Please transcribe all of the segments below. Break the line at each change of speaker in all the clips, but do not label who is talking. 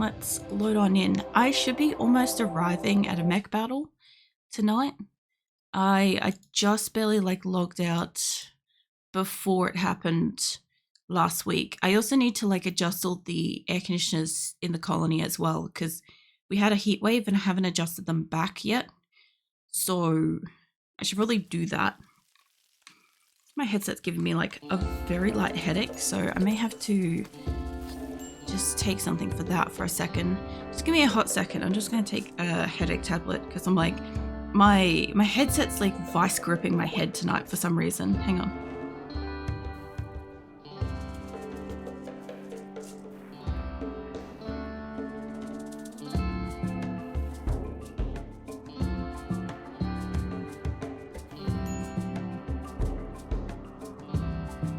let's load on in. I should be almost arriving at a mech battle tonight. I just barely like logged out before it happened last week. I also need to like adjust all the air conditioners in the colony as well, because we had a heat wave and I haven't adjusted them back yet. So I should probably do that. My headset's giving me like a very light headache, so I may have to just take something for that for a second. Just give me a hot second. I'm just going to take a headache tablet because I'm like, my headset's like vice gripping my head tonight for some reason. Hang on.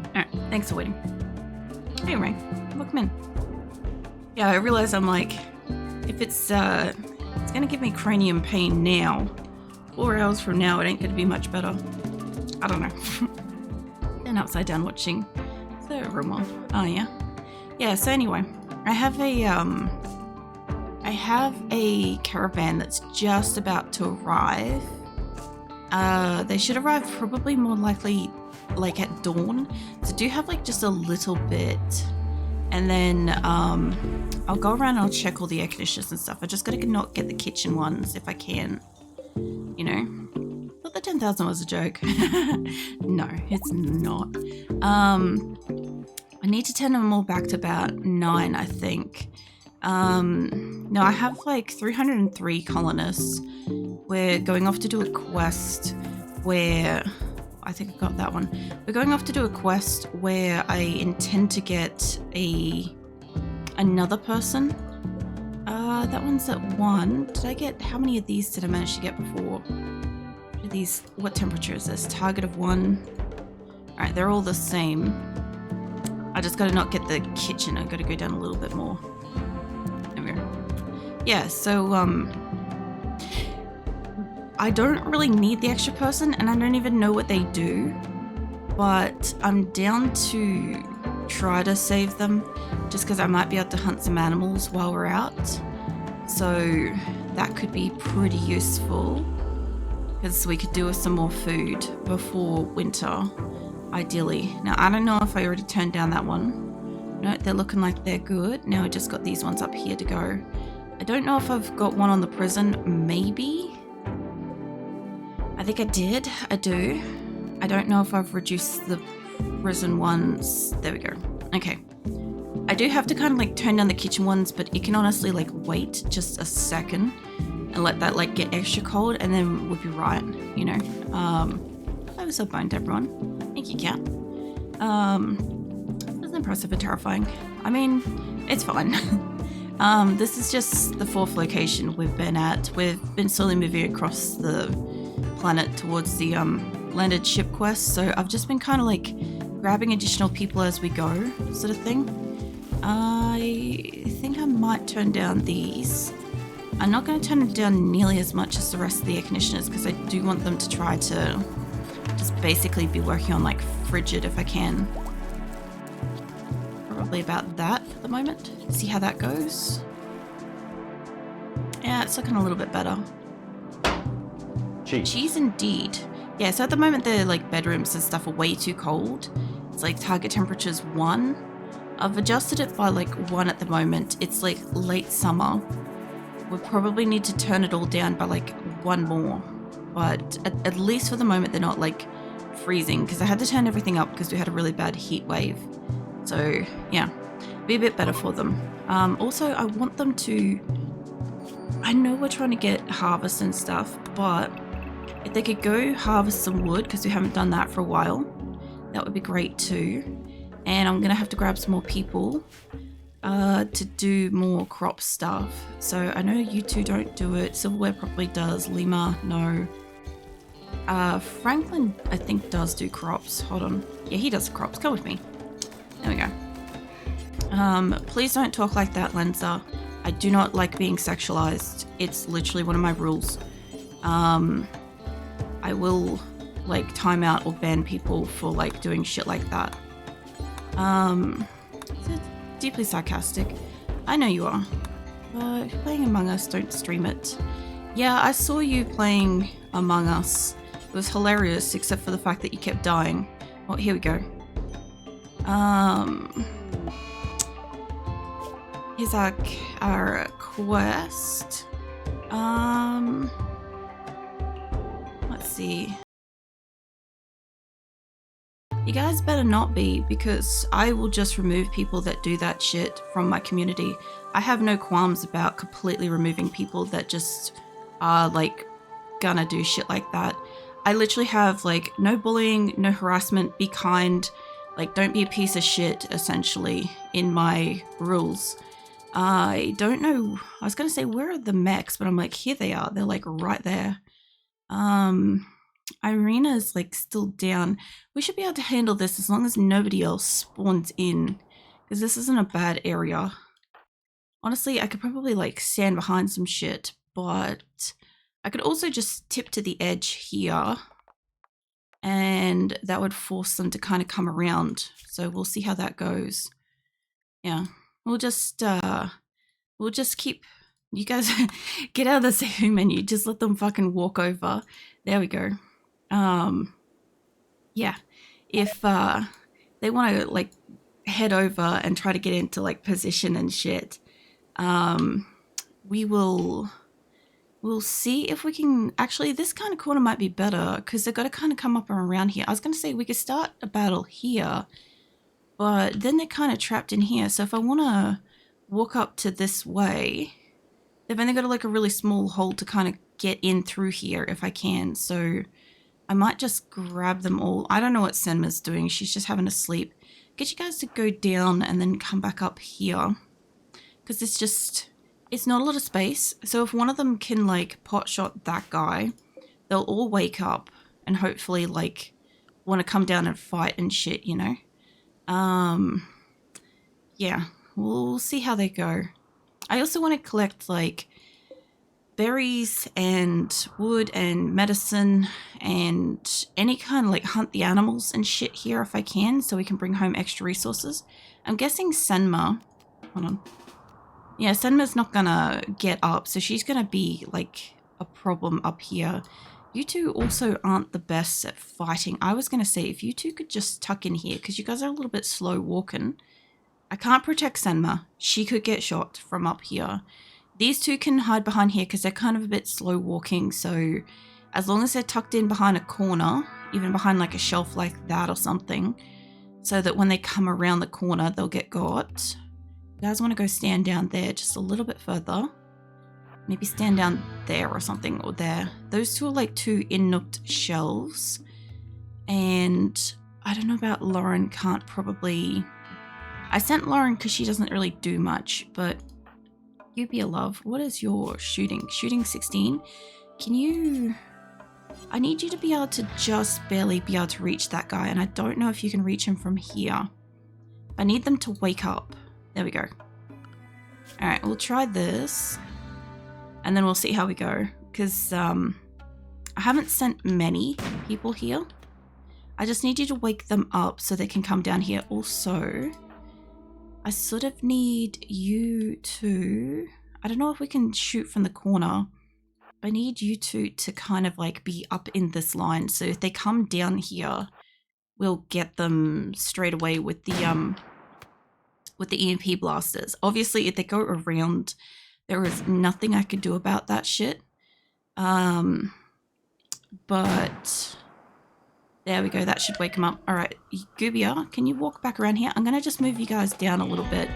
Alright, thanks for waiting. Hey Ray, welcome in. Yeah, I realize I'm like, if it's gonna give me cranium pain now, 4 hours from now it ain't gonna be much better. I don't know. Then upside down watching the RimWorld. Oh yeah. Yeah, so anyway, I have a caravan that's just about to arrive. They should arrive probably more likely like at dawn. So do have like just a little bit. And then I'll go around and I'll check all the air conditioners and stuff. I just gotta not get the kitchen ones if I can. You know? Thought the 10,000 was a joke. No, it's not. I need to turn them all back to about 9, I think. No, I have like 303 colonists. We're going off to do a quest where... I think I got that one. We're going off to do a quest where I intend to get another person. That one's at 1. Did I get, how many of these did I manage to get before? What temperature is this? Target of 1. Alright, they're all the same. I just gotta not get the kitchen. I gotta go down a little bit more. There we go. Yeah, so I don't really need the extra person and I don't even know what they do, but I'm down to try to save them just because I might be able to hunt some animals while we're out. So that could be pretty useful because we could do with some more food before winter, ideally. Now, I don't know if I already turned down that one. No, they're looking like they're good. Now I just got these ones up here to go. I don't know if I've got one on the prison, maybe. I think I did. I do. I don't know if I've reduced the prison ones. There we go. Okay. I do have to kind of like turn down the kitchen ones, but you can honestly like wait just a second and let that like get extra cold and then we'll be right, you know. I was so boned, everyone. Thank you, cat. That's impressive and terrifying. I mean, it's fine. This is just the 4th location we've been at. We've been slowly moving across the planet towards the landed ship quest, so I've just been kind of like grabbing additional people as we go, sort of thing. I think I might turn down these. I'm not going to turn them down nearly as much as the rest of the air conditioners because I do want them to try to just basically be working on like frigid if I can. Probably about that for the moment. See how that goes. Yeah, it's looking a little bit better. Cheese indeed. Yeah, so at the moment the like bedrooms and stuff are way too cold. It's like target temperature's 1. I've adjusted it by like 1 at the moment. It's like late summer. We'll probably need to turn it all down by like 1 more. But at least for the moment they're not like freezing because I had to turn everything up because we had a really bad heat wave. So yeah, be a bit better for them. Also, I want them to... I know we're trying to get harvest and stuff, but if they could go harvest some wood, because we haven't done that for a while, that would be great too. And I'm going to have to grab some more people to do more crop stuff. So I know you two don't do it. Silverware probably does. Lima, no. Franklin, I think, does do crops. Hold on. Yeah, he does crops. Come with me. There we go. Please don't talk like that, Lenza. I do not like being sexualized. It's literally one of my rules. I will like time out or ban people for like doing shit like that. It's deeply sarcastic. I know you are. If you're playing Among Us, don't stream it. Yeah, I saw you playing Among Us. It was hilarious, except for the fact that you kept dying. Oh, here we go. Here's our quest. Let's see. You guys better not be, because I will just remove people that do that shit from my community. I have no qualms about completely removing people that just are like gonna do shit like that. I literally have like no bullying, no harassment, be kind, like don't be a piece of shit essentially in my rules. I don't know, I was gonna say where are the mechs, but I'm like here they are, they're like right there. Irina is like still down. We should be able to handle this as long as nobody else spawns in, because this isn't a bad area. Honestly, I could probably like stand behind some shit, but I could also just tip to the edge here and that would force them to kind of come around. So we'll see how that goes. Yeah, we'll just keep, you guys get out of the saving menu, just let them fucking walk over. There we go. Yeah, if they want to like head over and try to get into like position and shit, we'll see if we can. Actually, this kind of corner might be better because they've got to kind of come up and around here. I was going to say we could start a battle here, but then they're kind of trapped in here. So if I want to walk up to this way, they've only got like a really small hole to kind of get in through here if I can. So I might just grab them all. I don't know what Senma's doing. She's just having a sleep. Get you guys to go down and then come back up here, because it's not a lot of space. So if one of them can like pot shot that guy, they'll all wake up and hopefully like want to come down and fight and shit, you know? Yeah, we'll see how they go. I also want to collect like berries and wood and medicine and any kind of like hunt the animals and shit here if I can, so we can bring home extra resources. I'm guessing Senma, hold on. Yeah, Senma's not gonna get up, so she's gonna be like a problem up here. You two also aren't the best at fighting. I was gonna say if you two could just tuck in here, because you guys are a little bit slow walking. I can't protect Senma. She could get shot from up here. These two can hide behind here because they're kind of a bit slow walking, so as long as they're tucked in behind a corner, even behind like a shelf like that or something, so that when they come around the corner, they'll get got. You guys want to go stand down there just a little bit further. Maybe stand down there or something, or there. Those two are like two in-nooked shelves. And I don't know about Lauren, can't probably... I sent Lauren because she doesn't really do much, but you be a love. What is your shooting? Shooting 16? Can you... I need you to be able to just barely be able to reach that guy, and I don't know if you can reach him from here. I need them to wake up. There we go. Alright, we'll try this, and then we'll see how we go, because I haven't sent many people here. I just need you to wake them up so they can come down here. Also, I sort of need you to... I don't know if we can shoot from the corner. I need you two to kind of like be up in this line, so if they come down here, we'll get them straight away with the EMP blasters. Obviously, if they go around, there is nothing I could do about that shit. But there we go. That should wake them up. All right, Gubia, can you walk back around here? I'm gonna just move you guys down a little bit.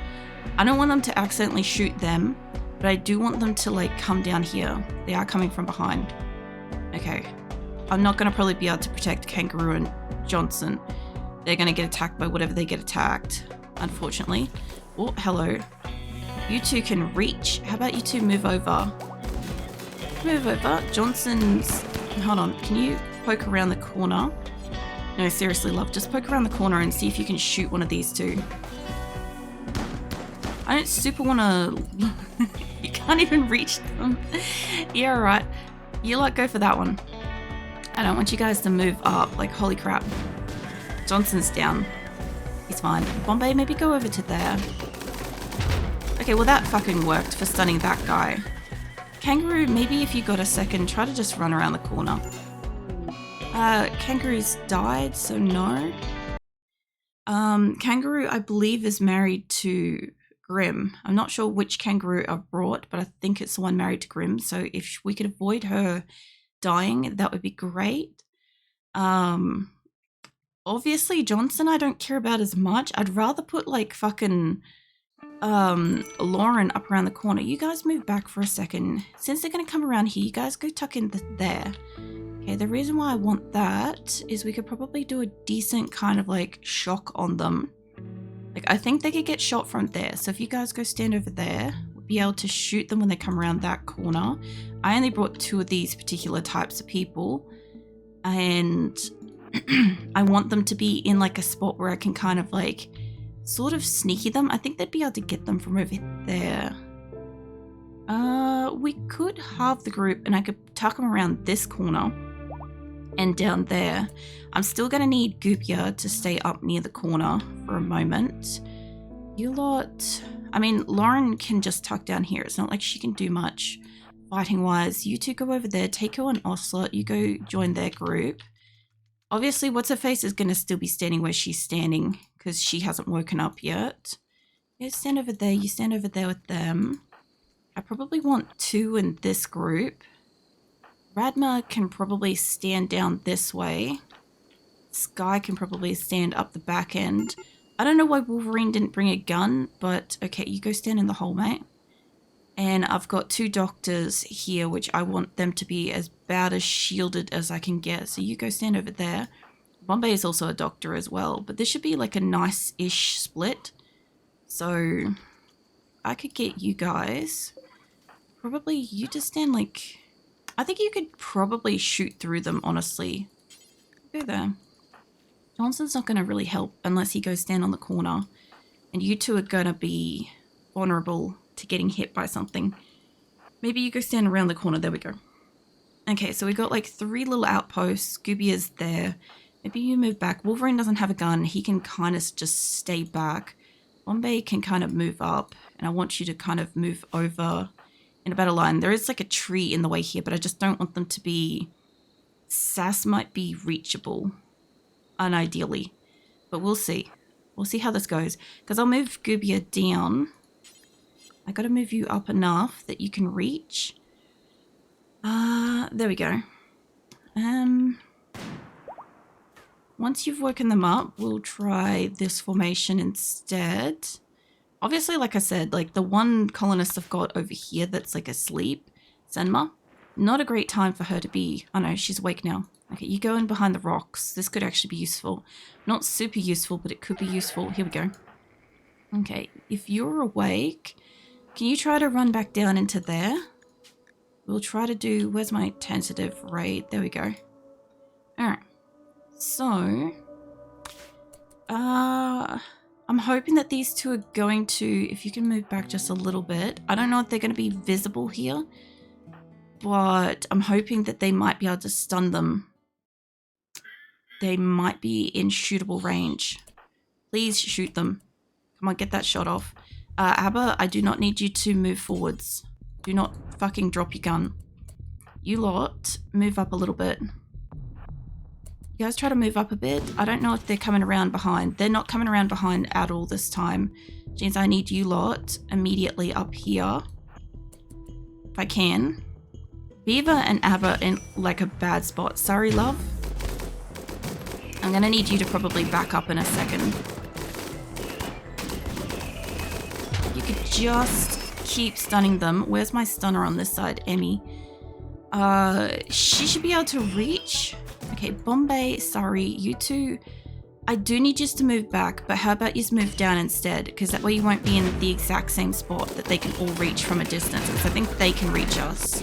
I don't want them to accidentally shoot them, but I do want them to like come down here. They are coming from behind. Okay, I'm not gonna probably be able to protect Kangaroo and Johnson. They're gonna get attacked by whatever they get attacked, unfortunately. Oh, hello. You two can reach. How about you two move over? Move over. Johnson's... Hold on. Can you poke around the corner? No, seriously, love. Just poke around the corner and see if you can shoot one of these two. I don't super want to... You can't even reach them. Yeah, alright. You lot go for that one. I don't want you guys to move up. Like, holy crap. Johnson's down. He's fine. Bombay, maybe go over to there. Okay, well that fucking worked for stunning that guy. Kangaroo, maybe if you got a second, try to just run around the corner. Kangaroo's died, so no. Kangaroo, I believe, is married to Grim. I'm not sure which kangaroo I've brought, but I think it's the one married to Grim. So if we could avoid her dying, that would be great. Obviously Johnson I don't care about as much. I'd rather put like fucking Lauren up around the corner. You guys move back for a second. Since they're gonna come around here, you guys go tuck in there. Okay, the reason why I want that is we could probably do a decent kind of like shock on them. Like I think they could get shot from there. So if you guys go stand over there, we'll be able to shoot them when they come around that corner. I only brought 2 of these particular types of people, and I want them to be in like a spot where I can kind of like sort of sneaky them. I think they'd be able to get them from over there. We could halve the group and I could tuck them around this corner and down there. I'm still gonna need Goopia to stay up near the corner for a moment. You lot, I mean, Lauren can just tuck down here. It's not like she can do much fighting wise. You two go over there, take her an Ocelot, you go join their group. Obviously, what's-her-face is going to still be standing where she's standing because she hasn't woken up yet. You stand over there. You stand over there with them. I probably want 2 in this group. Radma can probably stand down this way. Sky can probably stand up the back end. I don't know why Wolverine didn't bring a gun, but okay, you go stand in the hole, mate. And I've got 2 doctors here, which I want them to be as about as shielded as I can get. So you go stand over there. Bombay is also a doctor as well, but this should be like a nice-ish split. So I could get you guys. Probably you just stand like... I think you could probably shoot through them, honestly. Go there. Johnson's not going to really help unless he goes stand on the corner. And you two are going to be vulnerable to getting hit by something. Maybe you go stand around the corner. There we go. Okay, so we got like 3 little outposts. Scooby is there. Maybe you move back. Wolverine doesn't have a gun. He can kind of just stay back. Bombay can kind of move up. And I want you to kind of move over in a better line. There is like a tree in the way here, but I just don't want them to be... Sass might be reachable. Unideally. But we'll see. We'll see how this goes. Because I'll move Goobia down. I gotta move you up enough that you can reach. There we go. Once you've woken them up, we'll try this formation instead. Obviously, like I said, like the one colonist I've got over here that's like asleep, Senma, not a great time for her to be. Oh no, she's awake now. Okay, you go in behind the rocks. This could actually be useful. Not super useful, but it could be useful. Here we go. Okay, if you're awake... Can you try to run back down into there? We'll try to do... Where's my tentative raid? There we go. Alright. So... I'm hoping that these 2 are going to... If you can move back just a little bit. I don't know if they're going to be visible here. But I'm hoping that they might be able to stun them. They might be in shootable range. Please shoot them. Come on, get that shot off. Abba, I do not need you to move forwards. Do not fucking drop your gun. You lot, move up a little bit. You guys try to move up a bit. I don't know if they're coming around behind. They're not coming around behind at all this time. Which means I need you lot immediately up here. If I can. Beaver and Abba in like a bad spot. Sorry, love. I'm gonna need you to probably back up in a second. You could just keep stunning them. Where's my stunner on this side? Emmy. She should be able to reach. Okay, Bombay, sorry. You two, I do need you to move back, but how about you just move down instead? Because that way you won't be in the exact same spot that they can all reach from a distance. Because I think they can reach us.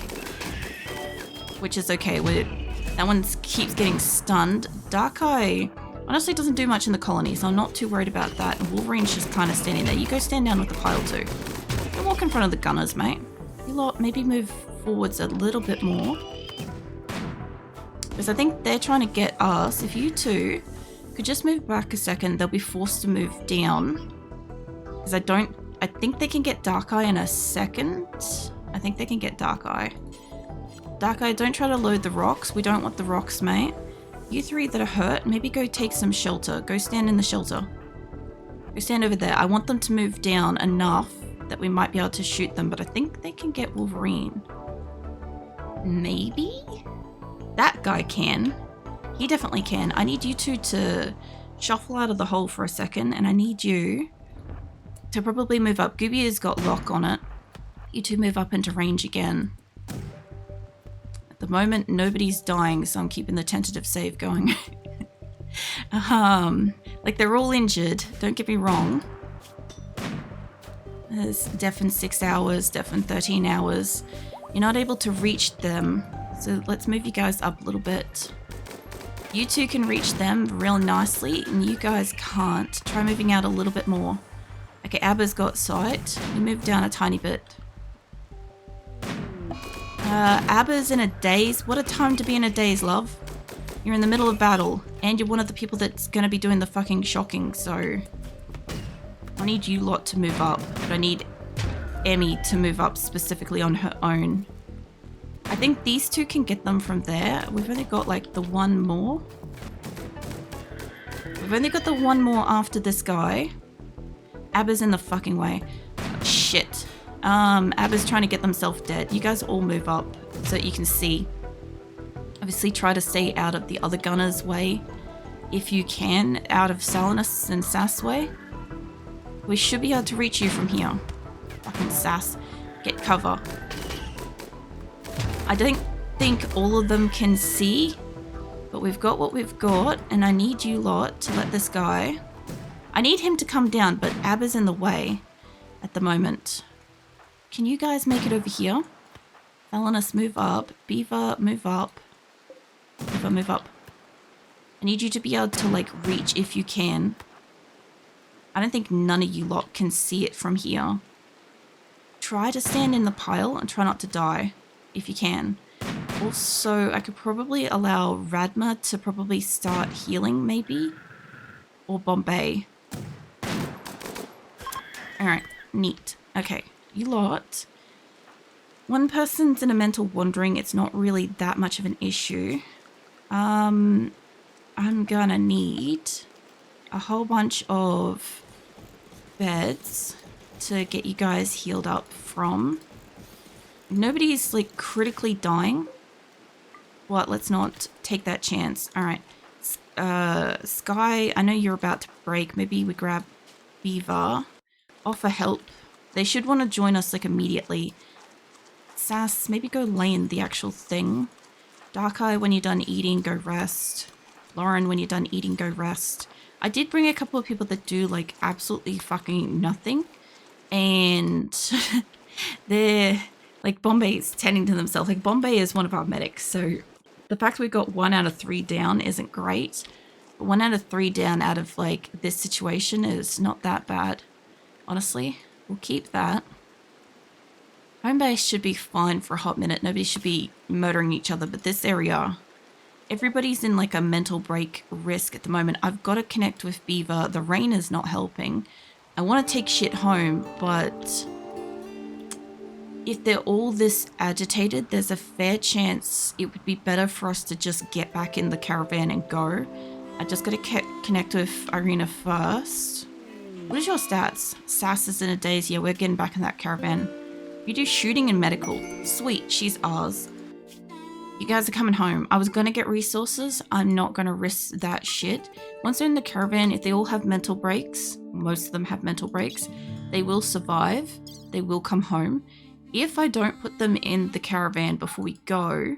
Which is okay. That one keeps getting stunned. Darkeye honestly doesn't do much in the colony, so I'm not too worried about that. And Wolverine's just kind of standing there. You go stand down with the pile too. Don't walk in front of the gunners, mate. You lot maybe move forwards a little bit more. Because I think they're trying to get us. If you two could just move back a second, they'll be forced to move down. Because I I think they can get Dark Eye in a second. I think they can get Dark Eye. Dark Eye, don't try to load the rocks. We don't want the rocks, mate. You three that are hurt, maybe go take some shelter. Go stand in the shelter. Go stand over there. I want them to move down enough that we might be able to shoot them, but I think they can get Wolverine. Maybe? That guy can. He definitely can. I need you two to shuffle out of the hole for a second, and I need you to probably move up. Gooby has got lock on it. You two move up into range again. At the moment, nobody's dying, so I'm keeping the tentative save going. Like, they're all injured, don't get me wrong. There's death in 6 hours, death in 13 hours. You're not able to reach them, so let's move you guys up a little bit. You two can reach them real nicely, and you guys can't. Try moving out a little bit more. Okay, Abba's got sight. You move down a tiny bit. Abba's in a daze. What a time to be in a daze, love. You're in the middle of battle, and you're one of the people that's going to be doing the fucking shocking, so... I need you lot to move up, but I need Emmy to move up specifically on her own. I think these two can get them from there. We've only got like the one more. We've only got the one more after this guy. Abba's in the fucking way. Shit. Abba's trying to get themselves dead. You guys all move up so that you can see. Obviously try to stay out of the other gunner's way if you can, out of Salinus and Sass way. We should be able to reach you from here. Fucking Sass. Get cover. I don't think all of them can see, but we've got what we've got, and I need you lot to let this guy... I need him to come down, but Abba's in the way at the moment. Can you guys make it over here? Salinus, move up. Beaver, move up. Beaver, move up. I need you to be able to, like, reach if you can. I don't think none of you lot can see it from here. Try to stand in the pile and try not to die, if you can. Also, I could probably allow Radma to probably start healing, maybe? Or Bombay. Alright, neat. Okay, you lot. One person's in a mental wandering. It's not really that much of an issue. I'm gonna need a whole bunch of beds to get you guys healed up from. Nobody's like critically dying. What? Let's not take that chance. All right. Sky, I know you're about to break. Maybe we grab Beaver. Offer help. They should want to join us like immediately. Sass, maybe go lay in the actual thing. Dark Eye, when you're done eating, go rest. Lauren, when you're done eating, go rest. I did bring a couple of people that do like absolutely fucking nothing. And they're like, Bombay's tending to themselves. Like, Bombay is one of our medics, so the fact we got 1 out of 3 down isn't great. But 1 out of 3 down out of like this situation is not that bad. Honestly, we'll keep that. Home base should be fine for a hot minute. Nobody should be murdering each other, but this area, everybody's in like a mental break risk at the moment. I've got to connect with Beaver. The rain is not helping. I want to take shit home, but if they're all this agitated, there's a fair chance it would be better for us to just get back in the caravan and go. I just got to connect with Irina first. What is your stats? Sass is in a daze. Yeah, we're getting back in that caravan. You do shooting and medical. Sweet, she's ours. You guys are coming home. I was going to get resources. I'm not going to risk that shit. Once they're in the caravan, if they all have mental breaks, most of them have mental breaks, they will survive. They will come home. If I don't put them in the caravan before we go,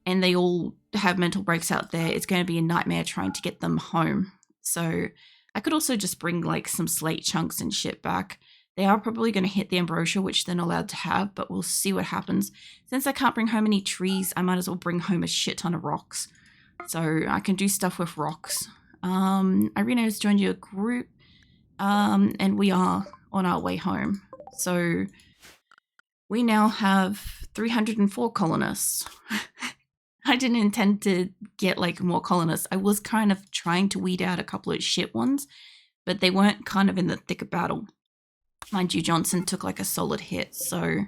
and they all have mental breaks out there, it's going to be a nightmare trying to get them home. So I could also just bring like some slate chunks and shit back. They are probably going to hit the ambrosia, which they're not allowed to have, but we'll see what happens. Since I can't bring home any trees, I might as well bring home a shit ton of rocks. So I can do stuff with rocks. Irina has joined your group, and we are on our way home. So we now have 304 colonists. I didn't intend to get like more colonists. I was kind of trying to weed out a couple of shit ones, but they weren't kind of in the thick of battle. Mind you, Johnson took like a solid hit, so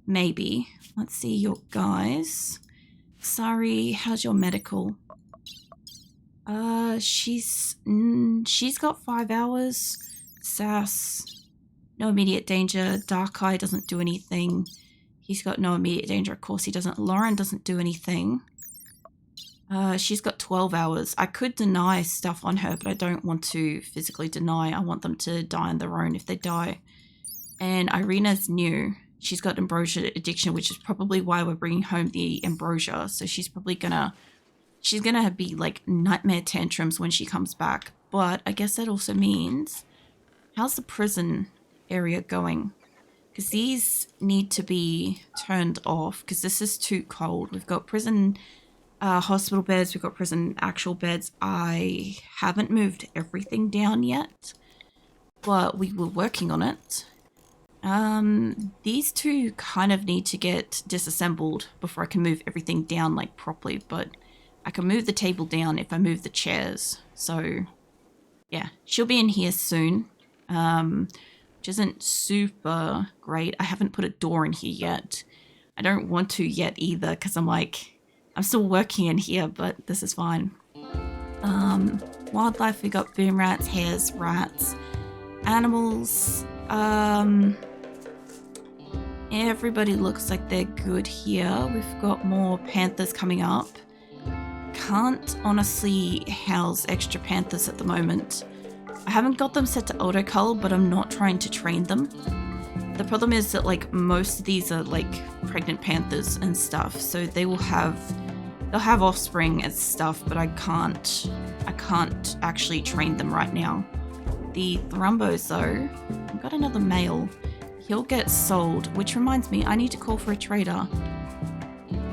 maybe. Let's see your guys. Sorry, how's your medical? She's got 5 hours. Sass, no immediate danger. Dark Eye doesn't do anything. He's got no immediate danger. Of course he doesn't. Lauren doesn't do anything. She's got 12 hours. I could deny stuff on her, but I don't want to physically deny. I want them to die on their own if they die. And Irina's new. She's got ambrosia addiction, which is probably why we're bringing home the ambrosia. So she's probably she's gonna be like nightmare tantrums when she comes back. But I guess that also means, how's the prison area going? Because these need to be turned off because this is too cold. We've got prison hospital beds, we've got prison actual beds. I haven't moved everything down yet, but we were working on it. These two kind of need to get disassembled before I can move everything down like properly, but I can move the table down if I move the chairs. So yeah, she'll be in here soon, which isn't super great. I haven't put a door in here yet. I don't want to yet either because I'm still working in here, but this is fine. Wildlife, we got boom rats, hares, rats. Animals, everybody looks like they're good here. We've got more panthers coming up. Can't honestly house extra panthers at the moment. I haven't got them set to autocull, but I'm not trying to train them. The problem is that like most of these are like pregnant panthers and stuff, so they'll have offspring and stuff, but I can't actually train them right now. The Thrumbos though, I've got another male. He'll get sold, which reminds me, I need to call for a trader.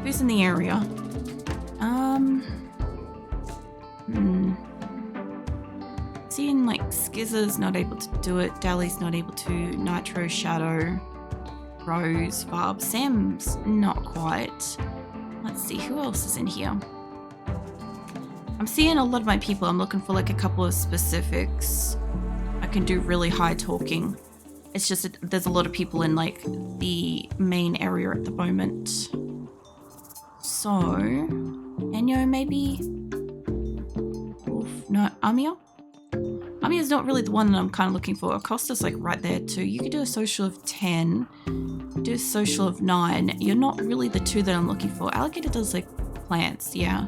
Who's in the area? Seeing like Skizzer's not able to do it, Dally's not able to, Nitro, Shadow, Rose, Barb, Sam's not quite. Let's see, who else is in here? I'm seeing a lot of my people. I'm looking for like a couple of specifics. I can do really high talking. It's just that there's a lot of people in like the main area at the moment. So, Enyo maybe? Oof, no, Amia? Amia's not really the one that I'm kind of looking for. Acosta's like right there too. You could do a social of 10. Do a social of 9. You're not really the two that I'm looking for. Alligator does like plants, yeah.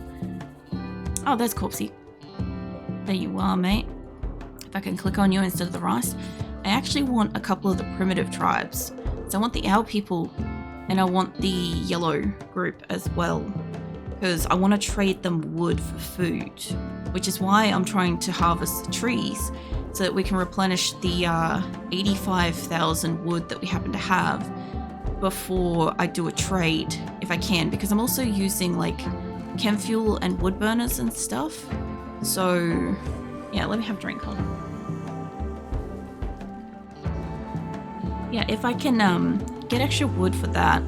Oh, there's Corpsey. There you are, mate. If I can click on you instead of the rice. I actually want a couple of the primitive tribes. So I want the owl people and I want the yellow group as well. Because I want to trade them wood for food. Which is why I'm trying to harvest the trees. So that we can replenish the 85,000 wood that we happen to have before I do a trade, if I can. Because I'm also using like chem fuel and wood burners and stuff. So yeah, let me have a drink. Hold on. Yeah, if I can get extra wood for that,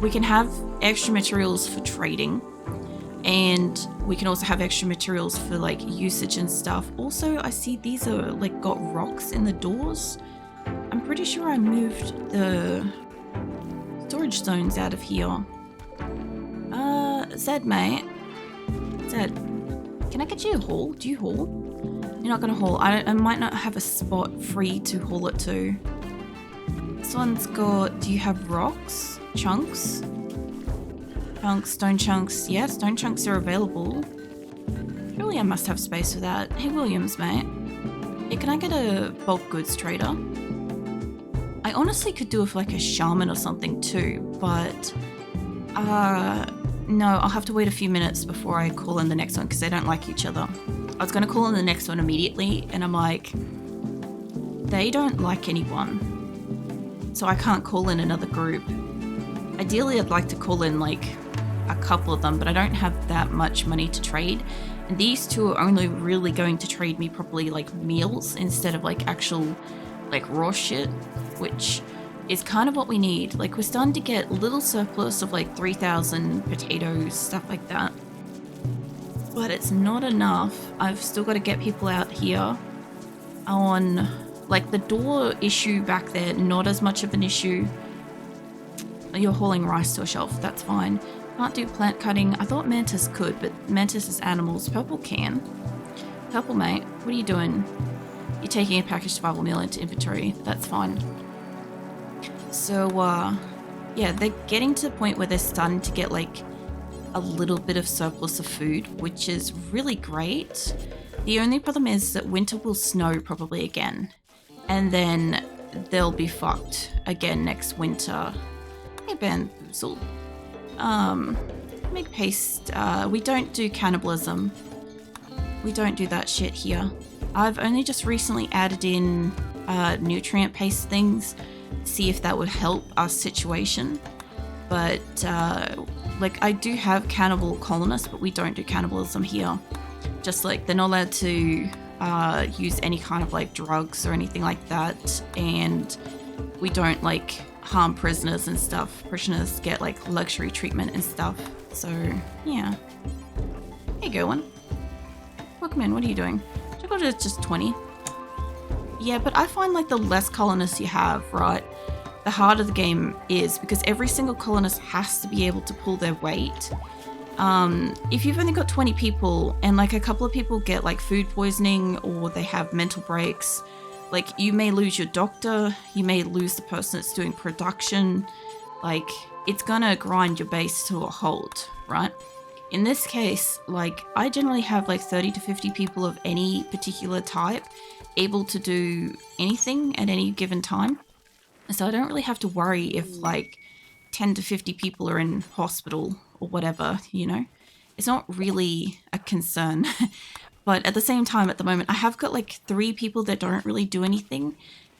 we can have extra materials for trading, and we can also have extra materials for like usage and stuff. Also, I see these are like got rocks in the doors. I'm pretty sure I moved the storage zones out of here. Zed, mate. Zed, can I get you a haul? Do you haul? You're not gonna haul. I might not have a spot free to haul it to. This one's got, do you have rocks? Chunks? Chunks, stone chunks. Yeah, stone chunks are available. Surely I must have space for that. Hey, Williams, mate. Hey, can I get a bulk goods trader? I honestly could do it for like a shaman or something too, but no, I'll have to wait a few minutes before I call in the next one because they don't like each other. I was going to call in the next one immediately, and I'm like, they don't like anyone, so I can't call in another group. Ideally, I'd like to call in like a couple of them, but I don't have that much money to trade, and these two are only really going to trade me probably like meals instead of like actual like raw shit, which is kind of what we need. Like, we're starting to get a little surplus of like 3,000 potatoes, stuff like that. But it's not enough. I've still got to get people out here on Like the door issue back there, not as much of an issue. You're hauling rice to a shelf, that's fine. Can't do plant cutting. I thought mantis could, but mantis is animals. Purple can. Purple, mate, what are you doing? You're taking a packaged survival meal into inventory. That's fine. So, yeah, they're getting to the point where they're starting to get like a little bit of surplus of food, which is really great. The only problem is that winter will snow probably again, and then they'll be fucked again next winter. Hey, Bamboozle. Make paste. We don't do cannibalism. We don't do that shit here. I've only just recently added in nutrient paste things, see if that would help our situation. But like I do have cannibal colonists, but we don't do cannibalism here. Just like they're not allowed to use any kind of like drugs or anything like that, and we don't like harm prisoners and stuff. Prisoners get like luxury treatment and stuff. So yeah. Hey, go on. Welcome in. What are you doing? Should I go to just 20? Yeah, but I find like the less colonists you have, right, the harder the game is, because every single colonist has to be able to pull their weight. If you've only got 20 people and like a couple of people get like food poisoning or they have mental breaks, like you may lose your doctor, you may lose the person that's doing production, like it's gonna grind your base to a halt, right? In this case, like I generally have like 30 to 50 people of any particular type able to do anything at any given time. So I don't really have to worry if like 10 to 50 people are in hospital or whatever, you know? It's not really a concern. But at the same time, at the moment, I have got like 3 people that don't really do anything.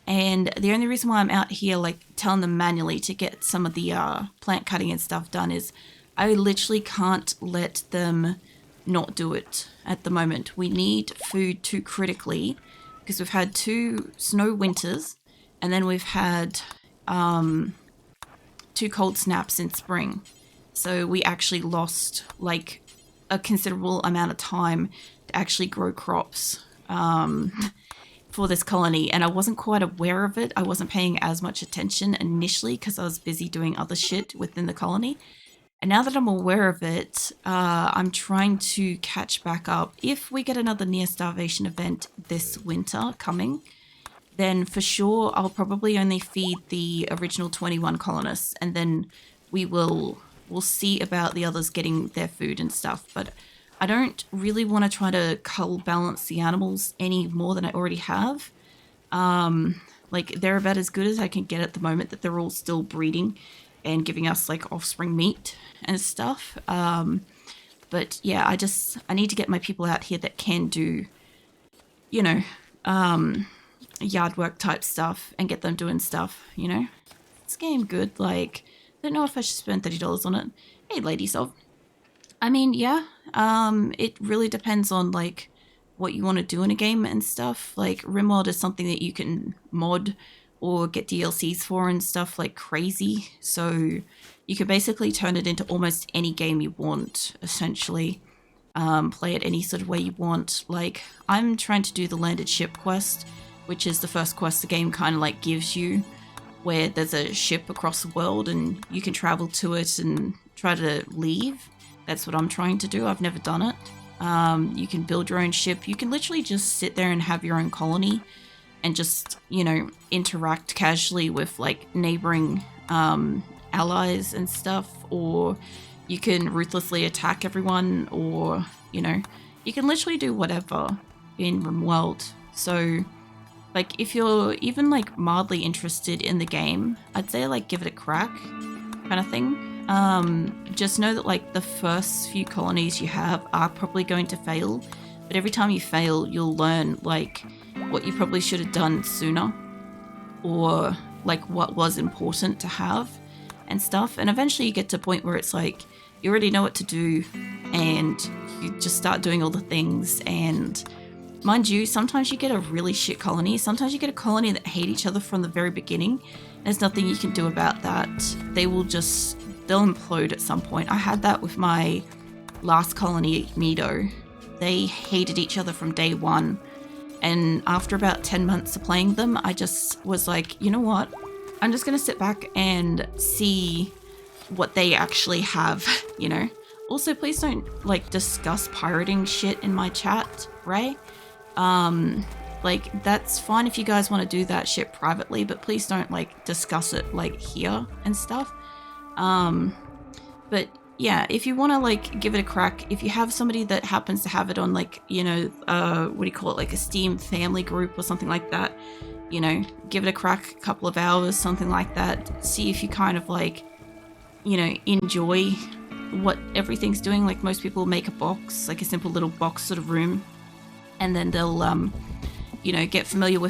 And the only reason why I'm out here like telling them manually to get some of the plant cutting and stuff done is I literally can't let them not do it at the moment. We need food too critically because we've had 2 snow winters and then we've had 2 cold snaps in spring. So we actually lost like a considerable amount of time to actually grow crops for this colony, and I wasn't quite aware of it. I wasn't paying as much attention initially because I was busy doing other shit within the colony. And now that I'm aware of it, I'm trying to catch back up. If we get another near starvation event this winter coming, then for sure I'll probably only feed the original 21 colonists, and then we'll see about the others getting their food and stuff. But I don't really want to try to cull balance the animals any more than I already have. Like they're about as good as I can get at the moment, that they're all still breeding and giving us like offspring meat and stuff. But yeah, I need to get my people out here that can do, you know, yard work type stuff and get them doing stuff, you know. This game good, like, I don't know if I should spend $30 on it. Hey, ladies of. I mean, yeah, it really depends on like what you want to do in a game and stuff. Like RimWorld is something that you can mod or get DLCs for and stuff like crazy. So you can basically turn it into almost any game you want, essentially. Play it any sort of way you want. Like, I'm trying to do the landed ship quest, which is the first quest the game kind of like gives you, where there's a ship across the world and you can travel to it and try to leave. That's what I'm trying to do. I've never done it. You can build your own ship. You can literally just sit there and have your own colony and just, you know, interact casually with like neighboring allies and stuff, or you can ruthlessly attack everyone, or, you know, you can literally do whatever in RimWorld. So like if you're even like mildly interested in the game, I'd say like give it a crack kind of thing. Just know that like the first few colonies you have are probably going to fail, but every time you fail you'll learn like what you probably should have done sooner, or like what was important to have and stuff. And eventually you get to a point where it's like you already know what to do and you just start doing all the things. And mind you, sometimes you get a really shit colony. Sometimes you get a colony that hate each other from the very beginning. There's nothing you can do about that. They'll implode at some point. I had that with my last colony, Meadow. They hated each other from day one. And after about 10 months of playing them, I just was like, you know what? I'm just going to sit back and see what they actually have, you know? Also, please don't, like, discuss pirating shit in my chat, right? Like, that's fine if you guys want to do that shit privately, but please don't, like, discuss it, like, here and stuff. But yeah, if you want to, like, give it a crack, if you have somebody that happens to have it on, like, you know, what do you call it, like a Steam family group or something like that, you know, give it a crack, a couple of hours, something like that. See if you kind of, like, you know, enjoy what everything's doing. Like, most people make a box, like a simple little box sort of room, and then they'll, you know, get familiar with